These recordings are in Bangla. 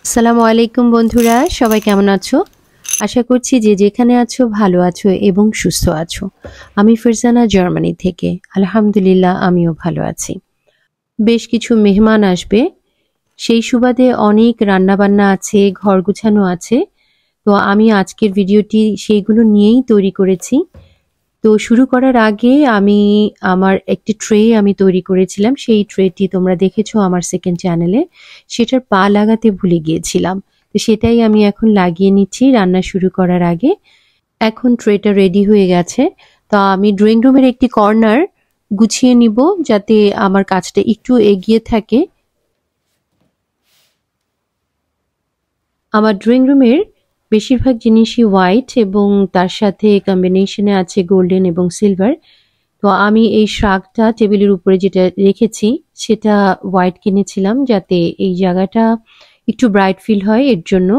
আসসালামু আলাইকুম বন্ধুরা, সবাই কেমন আছো? আশা করছি যে যেখানে আছো ভালো আছো এবং সুস্থ আছো। আমি ফারজানা জার্মানি থেকে। আলহামদুলিল্লাহ আমিও ভালো আছি। বেশ কিছু মেহমান আসবে, সেই সুবাদে অনেক রান্নাবান্না আছে, ঘর গুছানো আছে। তো আমি আজকের ভিডিওটি সেইগুলো নিয়েই তৈরি করেছি। তো শুরু করার আগে আমি আমার একটি ট্রে আমি তৈরি করেছিলাম, সেই ট্রেটি তোমরা দেখেছো আমার সেকেন্ড চ্যানেলে। সেটার পা লাগাতে ভুলে গিয়েছিলাম, তো সেটাই আমি এখন লাগিয়ে নিচ্ছি রান্না শুরু করার আগে। এখন ট্রেটা রেডি হয়ে গেছে। তো আমি ড্রয়িং রুমের একটি কর্নার গুছিয়ে নিব যাতে আমার কাজটা একটু এগিয়ে থাকে। আমার ড্রয়িং রুমের বেশিরভাগ জিনিসই হোয়াইট এবং তার সাথে কম্বিনেশনে আছে গোল্ডেন এবং সিলভার। তো আমি এই শাকটা টেবিলের উপরে যেটা রেখেছি সেটা হোয়াইট কিনেছিলাম যাতে এই জায়গাটা একটু ব্রাইট ফিল হয়, এর জন্য।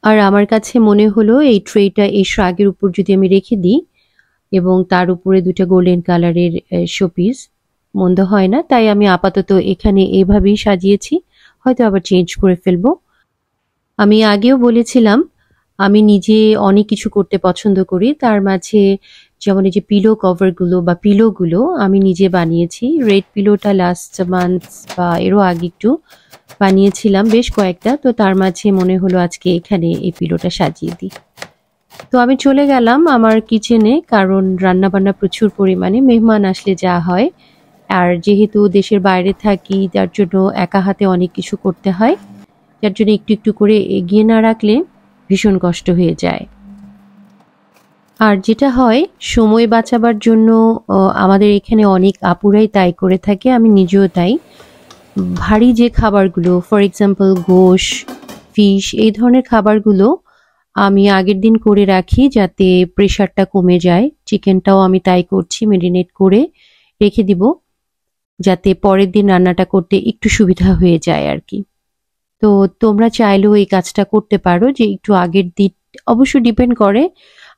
আর আমার কাছে মনে হলো এই ট্রেটা এই শাকের উপর যদি আমি রেখে দিই এবং তার উপরে দুটো গোল্ডেন কালারের শোপিস, মন্দ হয় না। তাই আমি আপাতত এখানে এইভাবেই সাজিয়েছি, হয়তো আবার চেঞ্জ করে ফেলবো। আমি আগেও বলেছিলাম আমি নিজে অনেক কিছু করতে পছন্দ করি, তার মাঝে যেমন এই যে পিলো কভারগুলো বা পিলোগুলো আমি নিজে বানিয়েছি। রেড পিলোটা লাস্ট মান্থ বা এরও আগে একটু বানিয়েছিলাম, বেশ কয়েকটা। তো তার মাঝে মনে হলো আজকে এখানে এই পিলোটা সাজিয়ে দিই। তো আমি চলে গেলাম আমার কিচেনে, কারণ রান্নাবান্না প্রচুর পরিমাণে, মেহমান আসলে যা হয়। আর যেহেতু দেশের বাইরে থাকি যার জন্য একা হাতে অনেক কিছু করতে হয়, যার জন্য একটু একটু করে এগিয়ে না রাখলে ভীষণ কষ্ট হয়ে যায়। আর যেটা হয় সময় বাঁচাবার জন্য আমাদের এখানে অনেক আপুরাই তাই করে থাকে, আমি নিজেও তাই। ভারী যে খাবারগুলো, ফর এক্সাম্পল গোশ, ফিশ, এই ধরনের খাবারগুলো আমি আগের দিন করে রাখি যাতে প্রেশারটা কমে যায়। চিকেনটাও আমি তাই করছি, মেরিনেট করে রেখে দিব যাতে পরের দিন রান্নাটা করতে একটু সুবিধা হয়ে যায় আর কি। তো তোমরা চাইলেও এই কাজটা করতে পারো যে একটু আগের দিন, অবশ্য ডিপেন্ড করে।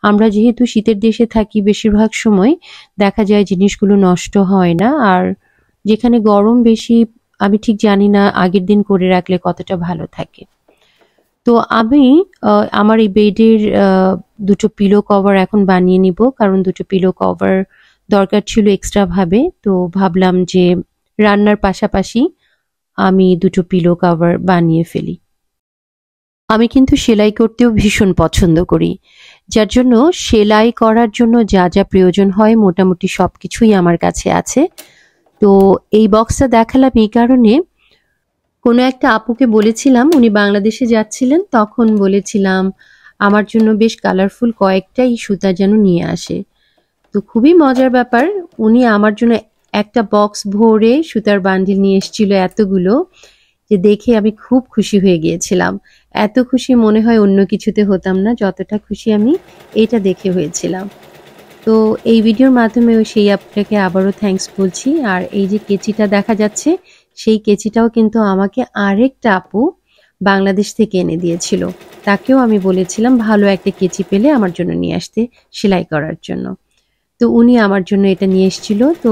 আমরা যেহেতু শীতের দেশে থাকি বেশিরভাগ সময় দেখা যায় জিনিসগুলো নষ্ট হয় না। আর যেখানে গরম বেশি, আমি ঠিক জানি না আগের দিন করে রাখলে কতটা ভালো থাকে। তো আমি আমার এই বেডের দুটো পিলো কভার এখন বানিয়ে নিব, কারণ দুটো পিলো কভার দরকার ছিল এক্সট্রা ভাবে। তো ভাবলাম যে রান্নার পাশাপাশি আমি দুটো পিলো কভার বানিয়ে ফেলি। আমি কিন্তু সেলাই করতেও ভীষণ পছন্দ করি, যার জন্য সেলাই করার জন্য যা যা প্রয়োজন হয় মোটামুটি সবকিছুই আমার কাছে আছে। তো এই বক্সটা দেখালাম এই কারণে, কোনো একটা আপুকে বলেছিলাম, উনি বাংলাদেশে যাচ্ছিলেন, তখন বলেছিলাম আমার জন্য বেশ কালারফুল কয়েকটাই সুতা যেন নিয়ে আসে। তো খুবই মজার ব্যাপার, উনি আমার জন্য একটা বক্স ভরে সুতার বান্ডিল নিয়ে এসেছিল এতগুলো, যে দেখে আমি খুব খুশি হয়ে গিয়েছিলাম। এত খুশি মনে হয় অন্য কিছুতে হতাম না, যতটা খুশি আমি এটা দেখে হয়েছিলাম। তো এই ভিডিওর মাধ্যমেও সেই আপনাকে আবারও থ্যাঙ্কস বলছি। আর এই যে কেচিটা দেখা যাচ্ছে, সেই কেচিটাও কিন্তু আমাকে আরেকটা আপু বাংলাদেশ থেকে এনে দিয়েছিল। তাকেও আমি বলেছিলাম ভালো একটা কেচি পেলে আমার জন্য নিয়ে আসতে সেলাই করার জন্য। তো উনি আমার জন্য এটা নিয়ে এসেছিল। তো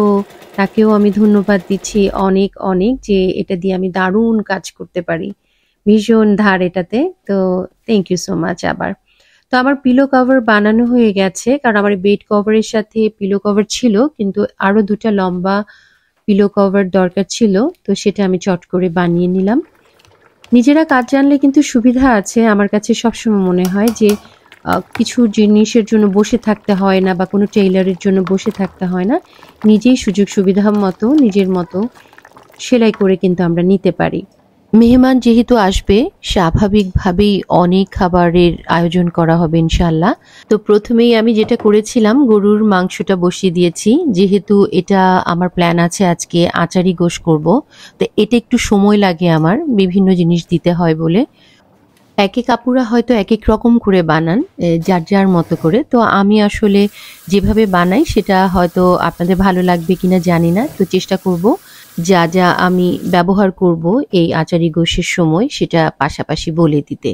তাকেও আমি ধন্যবাদ দিচ্ছি অনেক অনেক, যে এটা দিয়ে আমি দারুণ কাজ করতে পারি। ভীষণ ধার এটাতে। তো থ্যাংক ইউ সো মাচ আবার। তো আমার পিলো কভার বানানো হয়ে গেছে, কারণ আমার বেড কভারের সাথে পিলো কভার ছিল, কিন্তু আরো দুটা লম্বা পিলো কভার দরকার ছিল। তো সেটা আমি চট করে বানিয়ে নিলাম। নিজেরা কাজ জানলে কিন্তু সুবিধা আছে, আমার কাছে সবসময় মনে হয় যে কিছু জিনিসের জন্য বসে থাকতে হয় না বা কোনো টেইলারের জন্য বসে থাকতে হয় না। নিজেই সুযোগ সুবিধা মতো নিজের মতো সেলাই করে কিন্তু আমরা নিতে পারি। মেহমান যেহেতু আসবে, স্বাভাবিকভাবেই অনেক খাবারের আয়োজন করা হবে ইনশাল্লাহ। তো প্রথমেই আমি যেটা করেছিলাম, গরুর মাংসটা বসিয়ে দিয়েছি। যেহেতু এটা আমার প্ল্যান আছে আজকে আচারি গোশ করব, তো এটা একটু সময় লাগে, আমার বিভিন্ন জিনিস দিতে হয় বলে। এক এক আপুরা হয়তো এক এক রকম করে বানান, যার যার মতো করে। তো আমি আসলে যেভাবে বানাই সেটা হয়তো আপনাদের ভালো লাগবে কিনা জানি না। তো চেষ্টা করব যা যা আমি ব্যবহার করব এই আচারি গোশের সময় সেটা পাশাপাশি বলে দিতে।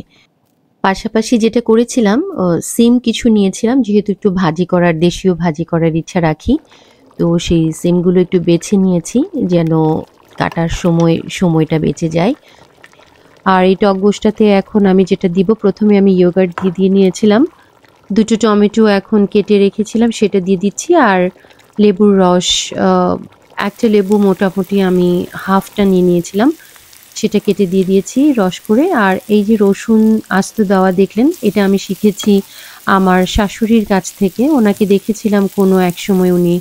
পাশাপাশি যেটা করেছিলাম, সিম কিছু নিয়েছিলাম, যেহেতু একটু ভাজি করার, দেশীয় ভাজি করার ইচ্ছা রাখি। তো সেই সিমগুলো একটু বেছে নিয়েছি যেন কাটার সময়টা বেঁচে যায়। আর এই টক গোশটাতে এখন আমি যেটা দিব, প্রথমে আমি ইয়োগার্ট দিয়ে নিয়েছিলাম। 2টো টমেটো এখন কেটে রেখেছিলাম, সেটা দিয়ে দিচ্ছি। আর লেবুর রস, একটা লেবু মোটামুটি আমি হাফটা নিয়ে নিয়েছিলাম, সেটা কেটে দিয়ে দিয়েছি রস করে। আর এই যে রসুন আস্ত দেওয়া দেখলেন, এটা আমি শিখেছি আমার শাশুড়ির কাছ থেকে। ওনাকে দেখেছিলাম কোনো এক সময় উনি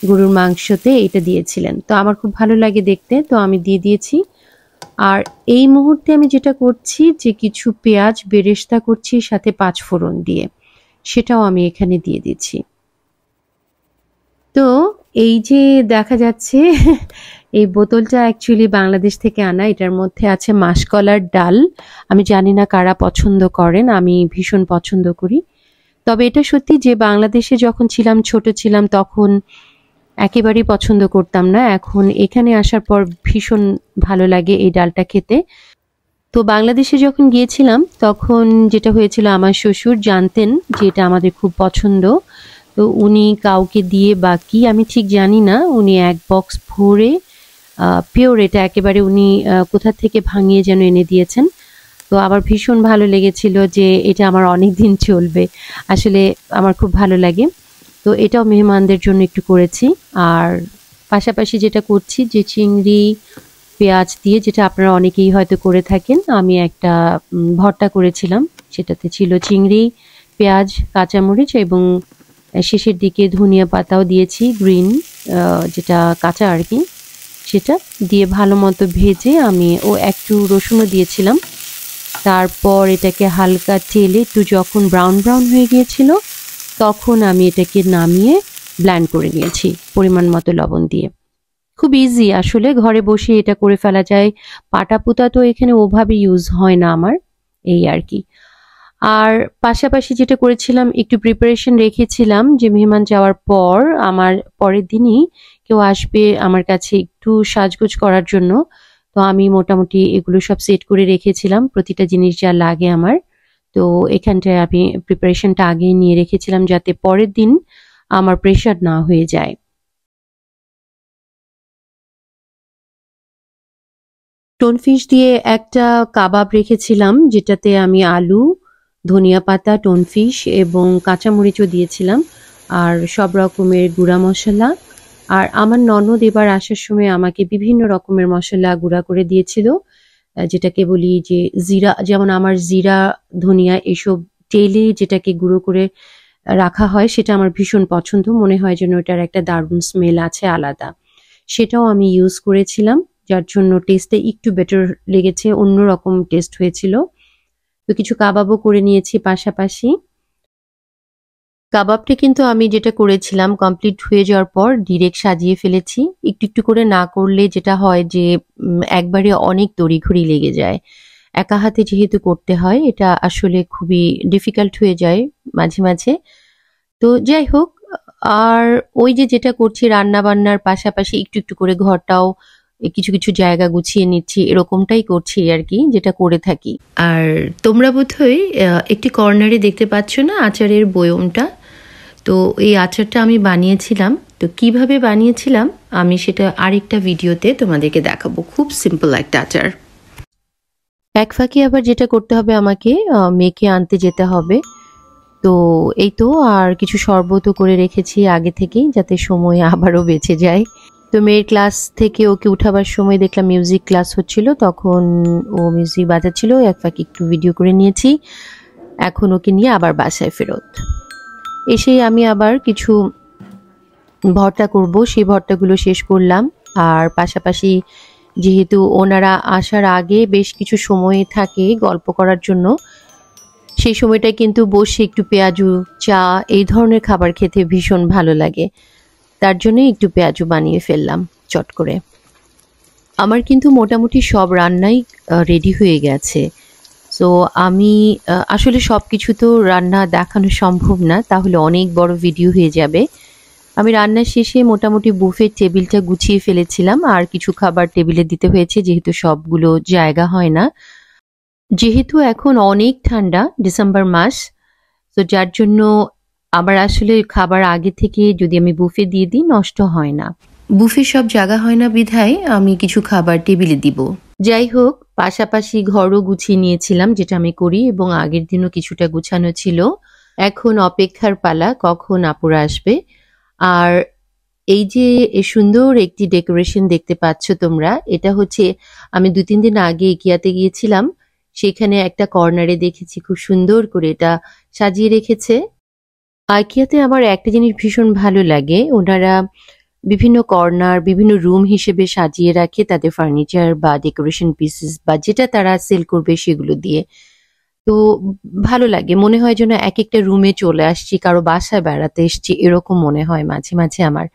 গরুর মাংসতে এটা দিয়েছিলেন, তো আমার খুব ভালো লাগে দেখতে, তো আমি দিয়ে দিয়েছি। আর এই মুহূর্তে আমি যেটা করছি, যে কিছু পেঁয়াজ বেরেস্তা করছি সাথে 5 ফোড়ন দিয়ে, সেটাও আমি এখানে দিয়ে দিচ্ছি। তো এই যে দেখা যাচ্ছে এই বোতলটা অ্যাকচুয়ালি বাংলাদেশ থেকে আনা, এটার মধ্যে আছে মাসকলার ডাল। আমি জানি না কারা পছন্দ করেন, আমি ভীষণ পছন্দ করি। তবে এটা সত্যি যে বাংলাদেশে যখন ছিলাম, ছোট ছিলাম, তখন একেবারেই পছন্দ করতাম না। এখন এখানে আসার পর ভীষণ ভালো লাগে এই ডালটা খেতে। তো বাংলাদেশে যখন গিয়েছিলাম তখন যেটা হয়েছিল, আমার শ্বশুর জানতেন যে এটা আমাদের খুব পছন্দ। তো উনি কাউকে দিয়ে বা কি আমি ঠিক জানি না, উনি এক বক্স ভরে পিওর, এটা একেবারে উনি কোথা থেকে ভাঙিয়ে যেন এনে দিয়েছেন। তো আমার ভীষণ ভালো লেগেছিল যে এটা আমার অনেক দিন চলবে। আসলে আমার খুব ভালো লাগে। তো এটাও মেহমানদের জন্য একটু করেছি। আর পাশাপাশি যেটা করছি, যে চিংড়ি পেঁয়াজ দিয়ে, যেটা আপনারা অনেকেই হয়তো করে থাকেন, আমি একটা ভর্তা করেছিলাম। সেটাতে ছিল চিংড়ি, পেঁয়াজ, কাঁচামরিচ এবং শেষের দিকে ধনিয়া পাতাও দিয়েছি, গ্রিন, যেটা কাঁচা আর কি। সেটা দিয়ে ভালো মতো ভেজে আমি একটু রসুনও দিয়েছিলাম। তারপর এটাকে হালকা তেলে একটু যখন ব্রাউন ব্রাউন হয়ে গিয়েছিল, তখন আমি এটাকে নামিয়ে ব্লেন্ড করে নিয়েছি পরিমাণ মতো লবণ দিয়ে। খুব ইজি, আসলে ঘরে বসে এটা করে ফেলা যায়। পাটা পুতা তো এখানে ওভাবে ইউজ হয় না আমার, এই আর কি। আর পাশাপাশি যেটা করেছিলাম, একটু প্রিপারেশন রেখেছিলাম যে মেহমান যাওয়ার পর আমার পরের দিনই কেউ আসবে আমার কাছে একটু সাজগোজ করার জন্য। তো আমি মোটামুটি এগুলো সব সেট করে রেখেছিলাম, প্রতিটা জিনিস যা লাগে আমার। তো এখানটায় আমি প্রিপারেশনটা আগে নিয়ে রেখেছিলাম যাতে পরের দিন আমার প্রেশার না হয়ে যায়। টোনফিশ দিয়ে একটা কাবাব রেখেছিলাম, যেটাতে আমি আলু, ধনিয়া পাতা, টোনফিশ এবং কাঁচামরিচও দিয়েছিলাম, আর সব রকমের গুঁড়া মশলা। আর আমার ননদ এবার আসার সময় আমাকে বিভিন্ন রকমের মশলা গুঁড়া করে দিয়েছিল, যেটাকে বলি যে জিরা, যেমন আমার জিরা, ধনিয়া এসব তেলে যেটাকে গুঁড়ো করে রাখা হয়, সেটা আমার ভীষণ পছন্দ। মনে হয় যেন ওটার একটা দারুণ স্মেল আছে আলাদা। সেটাও আমি ইউজ করেছিলাম, যার জন্য টেস্টে একটু বেটার লেগেছে, অন্যরকম টেস্ট হয়েছিল। তো কিছু কাবাবও করে নিয়েছি পাশাপাশি। কাবাবটা কিন্তু আমি যেটা করেছিলাম, কমপ্লিট হয়ে যাওয়ার পর ডিরেক্ট সাজিয়ে ফেলেছি। একটু একটু করে না করলে যেটা হয় যে একবারে অনেক তড়িঘড়ি লেগে যায়। একা হাতে যেহেতু করতে হয়, এটা আসলে খুবই ডিফিকাল্ট হয়ে যায় মাঝে মাঝে। তো যাই হোক, আর ওই যে যেটা করছি, রান্না বান্নার পাশাপাশি একটু একটু করে ঘরটাও কিছু কিছু জায়গা গুছিয়ে নিচ্ছি, এরকমটাই করছি আর কি, যেটা করে থাকি। আর তোমরা বোধহয় একটি কর্নারে দেখতে পাচ্ছ না আচারের বয়মটা। তো এই আচারটা আমি বানিয়েছিলাম। তো কিভাবে বানিয়েছিলাম আমি সেটা আরেকটা ভিডিওতে তোমাদেরকে দেখাবো। খুব সিম্পল একটা আচার। এক ফাঁকে আবার যেটা করতে হবে, আমাকে মেয়েকে আনতে যেতে হবে। তো এই তো, আর কিছু শরবতও করে রেখেছি আগে থেকেই, যাতে সময় আবারও বেঁচে যায়। তো মেয়ের ক্লাস থেকে ওকে উঠাবার সময় দেখলাম মিউজিক ক্লাস হচ্ছিল, তখন ও মিউজিক বাজাচ্ছিল, এক ফাঁকে একটু ভিডিও করে নিয়েছি। এখন ওকে নিয়ে আবার বাসায় ফেরত এসেই আমি আবার কিছু ভর্তা করব, সেই ভর্তাগুলো শেষ করলাম। আর পাশাপাশি যেহেতু ওনারা আসার আগে বেশ কিছু সময় থাকে গল্প করার জন্য, সেই সময়টা কিন্তু বসে একটু পেঁয়াজু, চা, এই ধরনের খাবার খেতে ভীষণ ভালো লাগে। তার জন্য একটু পেঁয়াজু বানিয়ে ফেললাম চট করে। আমার কিন্তু মোটামুটি সব রান্নাই রেডি হয়ে গেছে। সো আমি আসলে সব কিছু তো রান্না দেখানো সম্ভব না, তাহলে অনেক বড় ভিডিও হয়ে যাবে। আমি রান্নার শেষে মোটামুটি বুফের টেবিলটা গুছিয়ে ফেলেছিলাম, আর কিছু খাবার টেবিলে দিতে হয়েছে যেহেতু সবগুলো জায়গা হয় না। যেহেতু এখন অনেক ঠান্ডা, ডিসেম্বর মাস, তো যার জন্য আমার আসলে খাবার আগে থেকে যদি আমি বুফে দিয়ে দিই নষ্ট হয় না। বুফে সব জায়গা হয় না বিধায় আমি কিছু খাবার টেবিলে দিব। যাই হোক, পাশাপাশি ঘরও গুছিয়ে নিয়েছিলাম, যেটা আমি করি, এবং আগের দিনও কিছুটা গুছানো ছিল। এখন অপেক্ষার পালা কখন আপুরা আসবে। আর এই যে সুন্দর একটি ডেকোরেশন দেখতে পাচ্ছ তোমরা, এটা হচ্ছে আমি ২-৩ দিন আগে ইকিয়াতে গিয়েছিলাম, সেখানে একটা কর্নারে দেখেছি খুব সুন্দর করে এটা সাজিয়ে রেখেছে। IKEA-তে আমার একটা জিনিস ভীষণ ভালো লাগে, ওনারা বিভিন্ন কর্নার বিভিন্ন রুম হিসেবে সাজিয়ে রাখে তাদের ফার্নিচার বা ডেকোরেশন পিসেস বা যেটা তারা সেল করবে সেগুলো দিয়ে। তো ভালো লাগে, মনে হয় যেন এক একটা রুমে চলে আসছি, কারো বাসায় বেড়াতে এসছি, এরকম মনে হয় মাঝে মাঝে আমার।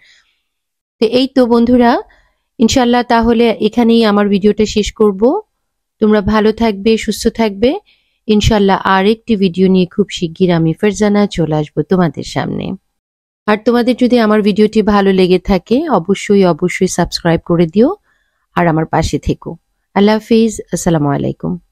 তো এই তো বন্ধুরা, ইনশাল্লাহ তাহলে এখানেই আমার ভিডিওটা শেষ করব। তোমরা ভালো থাকবে, সুস্থ থাকবে। ইনশাল্লাহ আরেকটি ভিডিও নিয়ে খুব শিগগির আমি ফারজানা চলে আসবো তোমাদের সামনে। আর তোমাদের যদি আমার ভিডিওটি ভালো লেগে থাকে অবশ্যই সাবস্ক্রাইব করে দিও আর আমার পাশে থেকো। আল্লাহ হাফিজ, আসসালামু আলাইকুম।